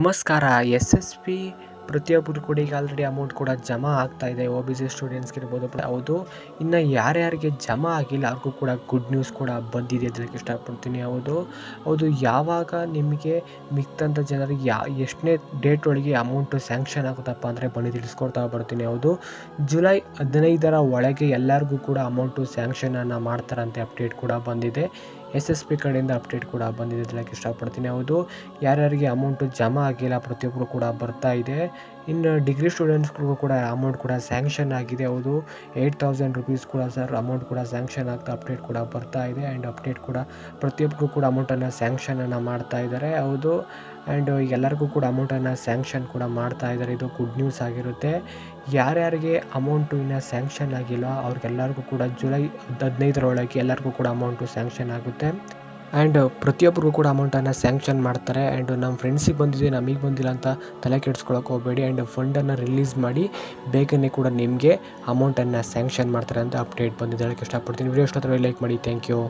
ನಮಸ್ಕಾರ. S S P ಪ್ರತಿಯೊಬ್ಬರು ಕೂಡ ಈಗ ಆಲ್ರೆಡಿ ಅಮೌಂಟ್ ಕೂಡ ಜಮಾ ಆಗ್ತಾ ಇದೆ. ಒ ಬಿ ಸಿ ಸ್ಟೂಡೆಂಟ್ಸ್ಗೆ ಇರ್ಬೋದು. ಹೌದು, ಇನ್ನು ಯಾರ್ಯಾರಿಗೆ ಜಮಾ ಆಗಿಲ್ಲ ಅವ್ರಿಗೂ ಕೂಡ ಗುಡ್ ನ್ಯೂಸ್ ಕೂಡ ಬಂದಿದೆ ಅದಕ್ಕೆ ಇಷ್ಟಪಡ್ತೀನಿ. ಹೌದು, ಯಾವಾಗ ನಿಮಗೆ ಮಿಕ್ತಂಥ ಜನರಿಗೆ ಎಷ್ಟನೇ ಡೇಟ್ ಒಳಗೆ ಅಮೌಂಟು ಸ್ಯಾಂಕ್ಷನ್ ಆಗುತ್ತಪ್ಪ ಅಂದರೆ ಬನ್ನಿ ತಿಳಿಸ್ಕೊಡ್ತಾ ಬರ್ತೀನಿ. ಹೌದು, ಜುಲೈ 15ರ ಒಳಗೆ ಎಲ್ಲರಿಗೂ ಕೂಡ ಅಮೌಂಟು ಸ್ಯಾಂಕ್ಷನನ್ನು ಮಾಡ್ತಾರಂತೆ ಅಪ್ಡೇಟ್ ಕೂಡ ಬಂದಿದೆ. ಎಸ್ ಎಸ್ ಪಿ ಕಡೆಯಿಂದ ಅಪ್ಡೇಟ್ ಕೂಡ ಬಂದಿದೆ ಹೇಳಕ್ಕೆ ಇಷ್ಟಪಡ್ತೀನಿ. ಹೌದು, ಯಾರ್ಯಾರಿಗೆ ಅಮೌಂಟು ಜಮಾ ಆಗಿಲ್ಲ ಪ್ರತಿಯೊಬ್ಬರು ಕೂಡ ಬರ್ತಾ ಇದೆ. ಇನ್ನು ಡಿಗ್ರಿ ಸ್ಟೂಡೆಂಟ್ಸ್ಗಳಿಗೂ ಕೂಡ ಅಮೌಂಟ್ ಕೂಡ ಸ್ಯಾಂಕ್ಷನ್ ಆಗಿದೆ. ಹೌದು, 8,000 ರುಪೀಸ್ ಕೂಡ ಅಮೌಂಟ್ ಕೂಡ ಸ್ಯಾಂಕ್ಷನ್ ಆಗ್ತಾ ಅಪ್ಡೇಟ್ ಕೂಡ ಬರ್ತಾ ಇದೆ. ಆ್ಯಂಡ್ ಅಪ್ಡೇಟ್ ಕೂಡ ಪ್ರತಿಯೊಬ್ಬರು ಕೂಡ ಅಮೌಂಟನ್ನು ಸ್ಯಾಂಕ್ಷನನ್ನು ಮಾಡ್ತಾ ಇದ್ದಾರೆ. ಹೌದು, ಆ್ಯಂಡ್ ಎಲ್ಲರಿಗೂ ಕೂಡ ಅಮೌಂಟನ್ನು ಸ್ಯಾಂಕ್ಷನ್ ಕೂಡ ಮಾಡ್ತಾ ಇದ್ದಾರೆ. ಇದು ಗುಡ್ ನ್ಯೂಸ್ ಆಗಿರುತ್ತೆ. ಯಾರ್ಯಾರಿಗೆ ಅಮೌಂಟು ಇನ್ನೂ ಸ್ಯಾಂಕ್ಷನ್ ಆಗಿಲ್ಲ ಅವ್ರಿಗೆಲ್ಲರಿಗೂ ಕೂಡ ಜುಲೈ 15ರೊಳಗೆ ಎಲ್ಲರಿಗೂ ಕೂಡ ಅಮೌಂಟು ಸ್ಯಾಂಕ್ಷನ್ ಆಗುತ್ತೆ. ಆ್ಯಂಡ್ ಪ್ರತಿಯೊಬ್ಬರಿಗೂ ಕೂಡ ಅಮೌಂಟನ್ನು ಸ್ಯಾಂಕ್ಷನ್ ಮಾಡ್ತಾರೆ. ಆ್ಯಂಡ್ ನಮ್ಮ ಫ್ರೆಂಡ್ಸಿಗೆ ಬಂದಿದೆ ನಮಗೆ ಬಂದಿಲ್ಲ ಅಂತ ತಲೆ ಕೆಡಿಸ್ಕೊಳಕ್ಕೆ ಹೋಗಬೇಡಿ. ಆ್ಯಂಡ್ ಫಂಡನ್ನು ರಿಲೀಸ್ ಮಾಡಿ ಬೇಗನೆ ಕೂಡ ನಿಮಗೆ ಅಮೌಂಟನ್ನು ಸ್ಯಾಂಕ್ಷನ್ ಮಾಡ್ತಾರೆ ಅಂತ ಅಪ್ಡೇಟ್ ಬಂದಿದೆ ಹೇಳಕ್ಕೆ ಇಷ್ಟಪಡ್ತೀನಿ. ವಿಡಿಯೋ ಇಷ್ಟ ಆದರೆ ಲೈಕ್ ಮಾಡಿ. Thank you.